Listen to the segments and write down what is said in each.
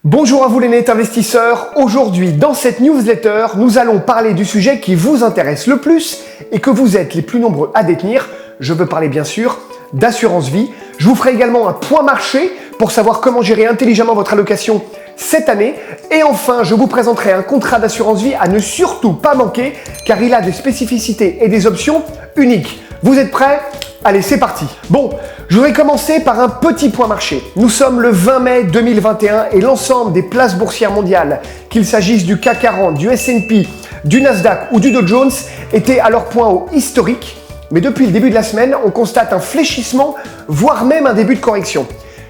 Bonjour à vous les nets investisseurs. Aujourd'hui, dans cette newsletter, nous allons parler du sujet qui vous intéresse le plus et que vous êtes les plus nombreux à détenir. Je veux parler bien sûr d'assurance vie. Je vous ferai également un point marché pour savoir comment gérer intelligemment votre allocation cette année. Et enfin, je vous présenterai un contrat d'assurance vie à ne surtout pas manquer car il a des spécificités et des options uniques. Vous êtes prêts ? Allez, c'est parti. Bon, je voudrais commencer par un petit point marché. Nous sommes le 20 mai 2021 et l'ensemble des places boursières mondiales, qu'il s'agisse du CAC 40, du S&P, du Nasdaq ou du Dow Jones, étaient à leur point haut historique. Mais depuis le début de la semaine, on constate un fléchissement, voire même un début de correction.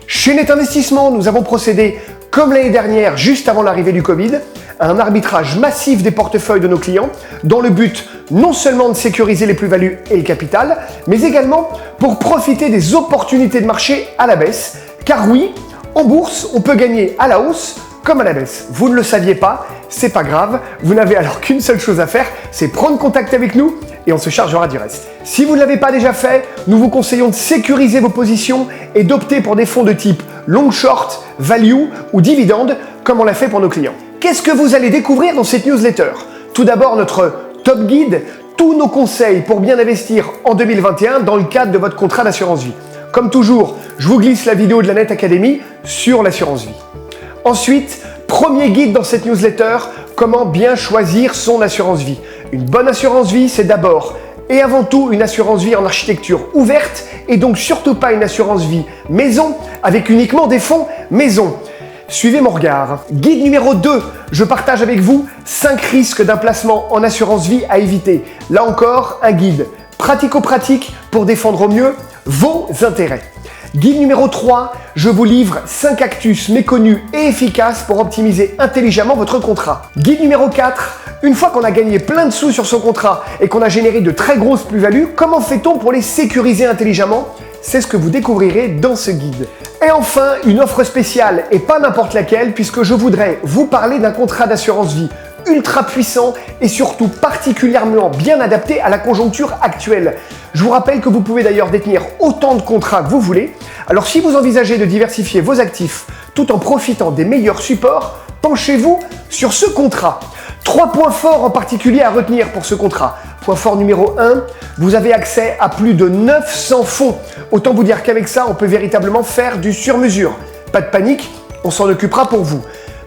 Chez Net Investissement, nous avons procédé, comme l'année dernière, juste avant l'arrivée du Covid, à un arbitrage massif des portefeuilles de nos clients, dans le but non seulement de sécuriser les plus-values et le capital, mais également pour profiter des opportunités de marché à la baisse. Car oui, en bourse, on peut gagner à la hausse comme à la baisse. Vous ne le saviez pas, c'est pas grave, vous n'avez alors qu'une seule chose à faire, c'est prendre contact avec nous et on se chargera du reste. Si vous ne l'avez pas déjà fait, nous vous conseillons de sécuriser vos positions et d'opter pour des fonds de type long short, value ou dividende, comme on l'a fait pour nos clients. Qu'est-ce que vous allez découvrir dans cette newsletter? Tout d'abord, notre top guide, tous nos conseils pour bien investir en 2021 dans le cadre de votre contrat d'assurance vie. Comme toujours, je vous glisse la vidéo de la Net Academy sur l'assurance vie. Ensuite, premier guide dans cette newsletter, comment bien choisir son assurance vie. Une bonne assurance vie, c'est d'abord et avant tout une assurance vie en architecture ouverte et donc surtout pas une assurance vie maison avec uniquement des fonds maison. Suivez mon regard. Guide numéro 2, je partage avec vous 5 risques d'un placement en assurance vie à éviter. Là encore, un guide pratico-pratique pour défendre au mieux vos intérêts. Guide numéro 3, je vous livre 5 actus méconnus et efficaces pour optimiser intelligemment votre contrat. Guide numéro 4, une fois qu'on a gagné plein de sous sur son contrat et qu'on a généré de très grosses plus-values, comment fait-on pour les sécuriser intelligemment ? C'est ce que vous découvrirez dans ce guide. Et enfin, une offre spéciale et pas n'importe laquelle puisque je voudrais vous parler d'un contrat d'assurance vie ultra puissant et surtout particulièrement bien adapté à la conjoncture actuelle. Je vous rappelle que vous pouvez d'ailleurs détenir autant de contrats que vous voulez. Alors si vous envisagez de diversifier vos actifs tout en profitant des meilleurs supports, penchez-vous sur ce contrat. 3 points forts en particulier à retenir pour ce contrat. Point fort numéro 1, vous avez accès à plus de 900 fonds. Autant vous dire qu'avec ça, on peut véritablement faire du sur-mesure. Pas de panique, on s'en occupera pour vous.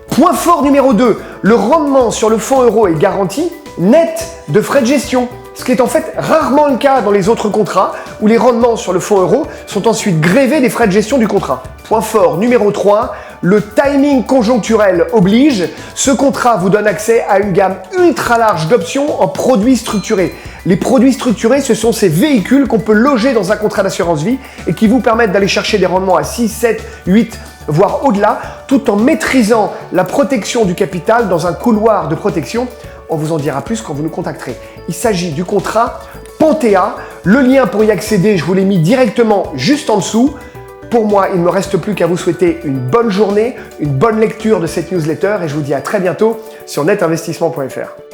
Point fort numéro 2, le rendement sur le fonds euro est garanti, net de frais de gestion. Ce qui est en fait rarement le cas dans les autres contrats où les rendements sur le fonds euro sont ensuite grevés des frais de gestion du contrat. Point fort numéro 3, le timing conjoncturel oblige. Ce contrat vous donne accès à une gamme ultra large d'options en produits structurés. Les produits structurés, ce sont ces véhicules qu'on peut loger dans un contrat d'assurance vie et qui vous permettent d'aller chercher des rendements à 6, 7, 8, voire au-delà, tout en maîtrisant la protection du capital dans un couloir de protection. On vous en dira plus quand vous nous contacterez. Il s'agit du contrat Panthéa. Le lien pour y accéder, je vous l'ai mis directement juste en dessous. Pour moi, il ne me reste plus qu'à vous souhaiter une bonne journée, une bonne lecture de cette newsletter et je vous dis à très bientôt sur netinvestissement.fr.